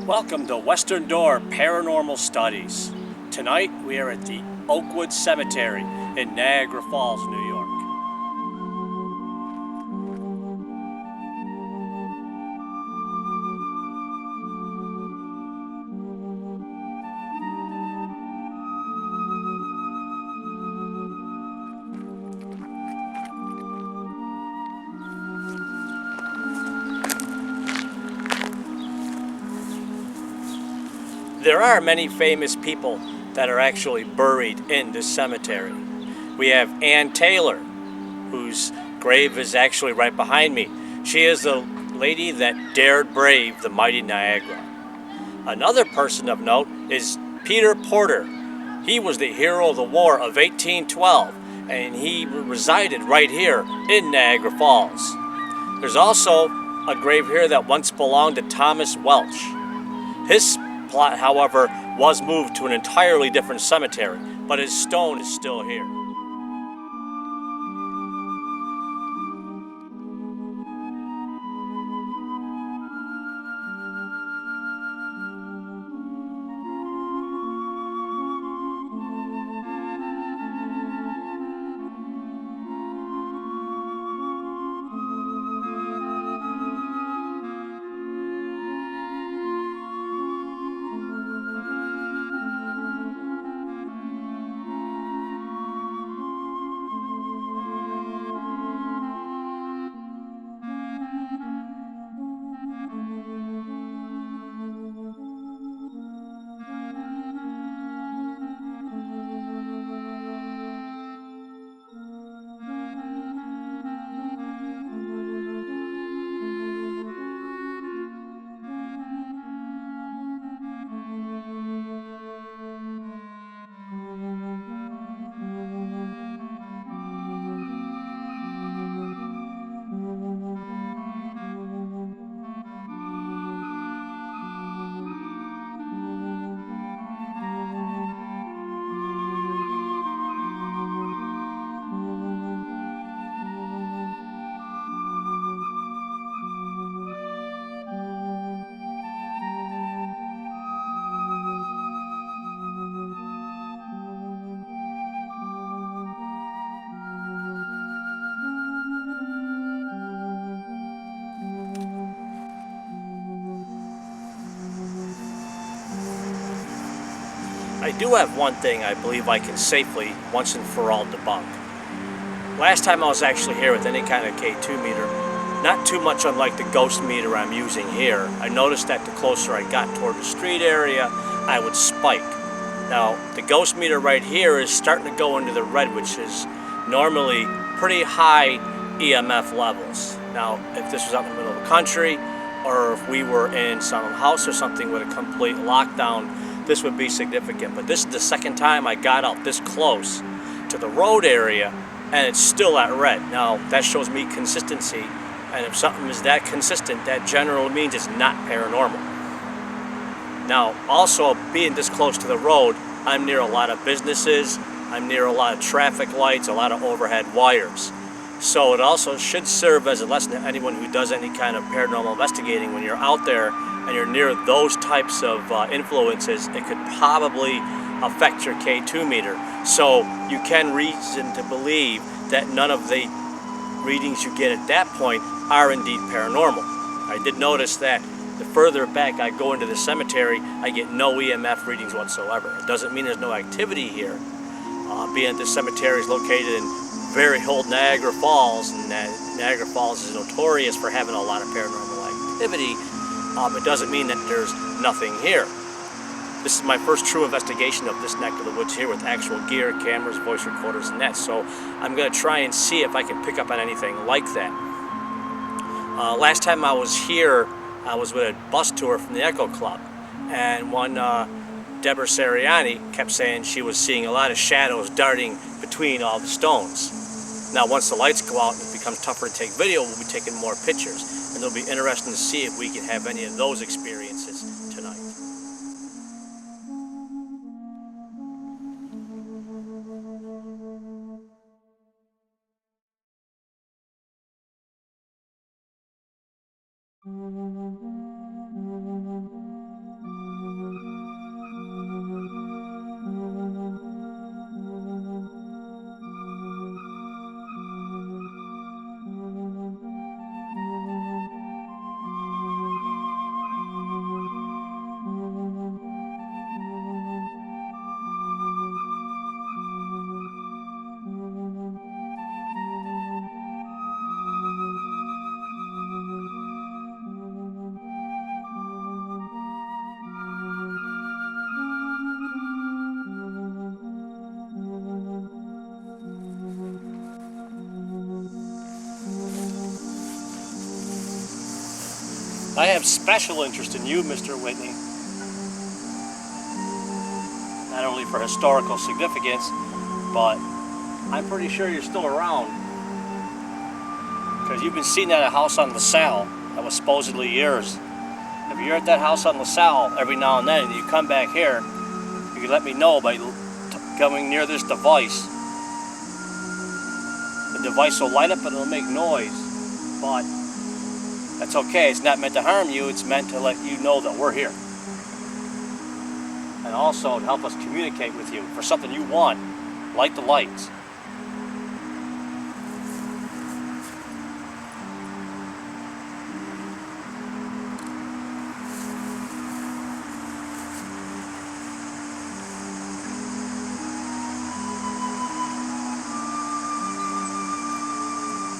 Welcome to Western Door Paranormal Studies. Tonight we are at the Oakwood Cemetery in Niagara Falls, New York. There are many famous people that are actually buried in this cemetery. We have Ann Taylor, whose grave is actually right behind me. She is the lady that dared brave the mighty Niagara. Another person of note is Peter Porter. He was the hero of the War of 1812, and he resided right here in Niagara Falls. There's also a grave here that once belonged to Thomas Welch. His plot, however, was moved to an entirely different cemetery, but his stone is still here. I do have one thing I believe I can safely, once and for all, debunk. Last time I was actually here with any kind of K2 meter, not too much unlike the ghost meter I'm using here, I noticed that the closer I got toward the street area, I would spike. Now, the ghost meter right here is starting to go into the red, which is normally pretty high EMF levels. Now, if this was out in the middle of the country, or if we were in some house or something with a complete lockdown, this would be significant. But this is the second time I got out this close to the road area and it's still at red. Now that shows me consistency, and if something is that consistent, that generally means it's not paranormal. Now also, being this close to the road, I'm near a lot of businesses, I'm near a lot of traffic lights, a lot of overhead wires. So it also should serve as a lesson to anyone who does any kind of paranormal investigating. When you're out there and you're near those types of influences, it could probably affect your K2 meter. So you can reason to believe that none of the readings you get at that point are indeed paranormal. I did notice that the further back I go into the cemetery, I get no EMF readings whatsoever. It doesn't mean there's no activity here. Being that this cemetery is located in very old Niagara Falls, and Niagara Falls is notorious for having a lot of paranormal activity, it doesn't mean that there's nothing here. This is my first true investigation of this neck of the woods here with actual gear, cameras, voice recorders, and that. So I'm going to try and see if I can pick up on anything like that. Last time I was here, I was with a bus tour from the Echo Club, and one Deborah Seriani kept saying she was seeing a lot of shadows darting between all the stones. Now once the lights go out and it becomes tougher to take video, we'll be taking more pictures, and it'll be interesting to see if we can have any of those experiences tonight. I have special interest in you, Mr. Whitney. Not only for historical significance, but I'm pretty sure you're still around. Because you've been seen at a house on LaSalle that was supposedly yours. If you're at that house on LaSalle every now and then and you come back here, you can let me know by coming near this device. The device will light up and it'll make noise, but that's okay. It's not meant to harm you. It's meant to let you know that we're here. And also to help us communicate with you for something you want. Light the lights.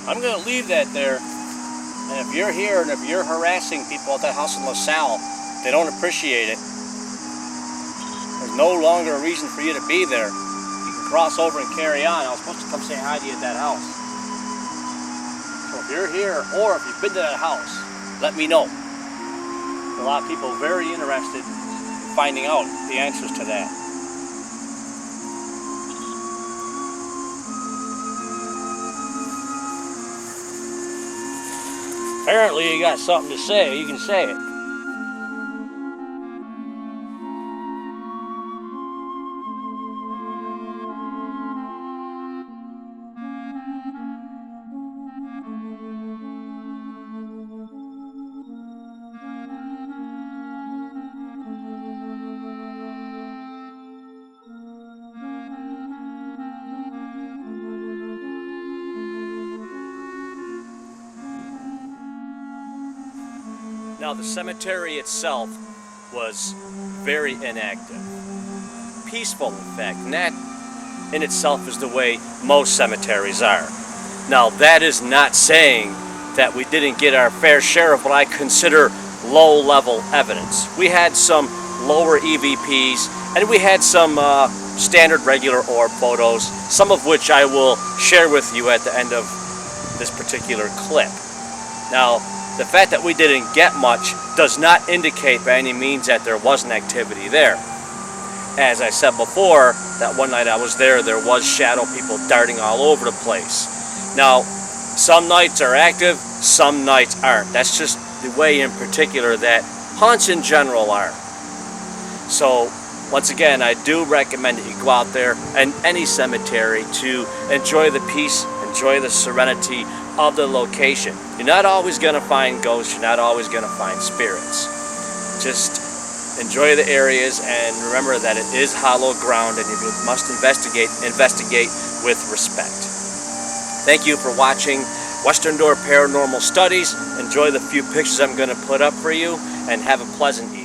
I'm going to leave that there, and if you're here and if you're harassing people at that house in LaSalle, they don't appreciate it. There's no longer a reason for you to be there. You can cross over and carry on. I was supposed to come say hi to you at that house. So if you're here, or if you've been to that house, let me know. A lot of people are very interested in finding out the answers to that. Apparently you got something to say, you can say it. Now the cemetery itself was very inactive. Peaceful, in fact, and that in itself is the way most cemeteries are. Now that is not saying that we didn't get our fair share of what I consider low-level evidence. We had some lower EVPs, and we had some standard regular orb photos, some of which I will share with you at the end of this particular clip. Now, the fact that we didn't get much does not indicate by any means that there wasn't activity there. As I said before, that one night I was there was shadow people darting all over the place. Now, some nights are active, some nights aren't. That's just the way in particular that haunts in general are. So, once again, I do recommend that you go out there and any cemetery to enjoy the peace, enjoy the serenity of the location. You're not always going to find ghosts, you're not always going to find spirits. Just enjoy the areas and remember that it is hollow ground and you must investigate with respect. Thank you for watching Western Door Paranormal Studies. Enjoy the few pictures I'm going to put up for you and have a pleasant evening.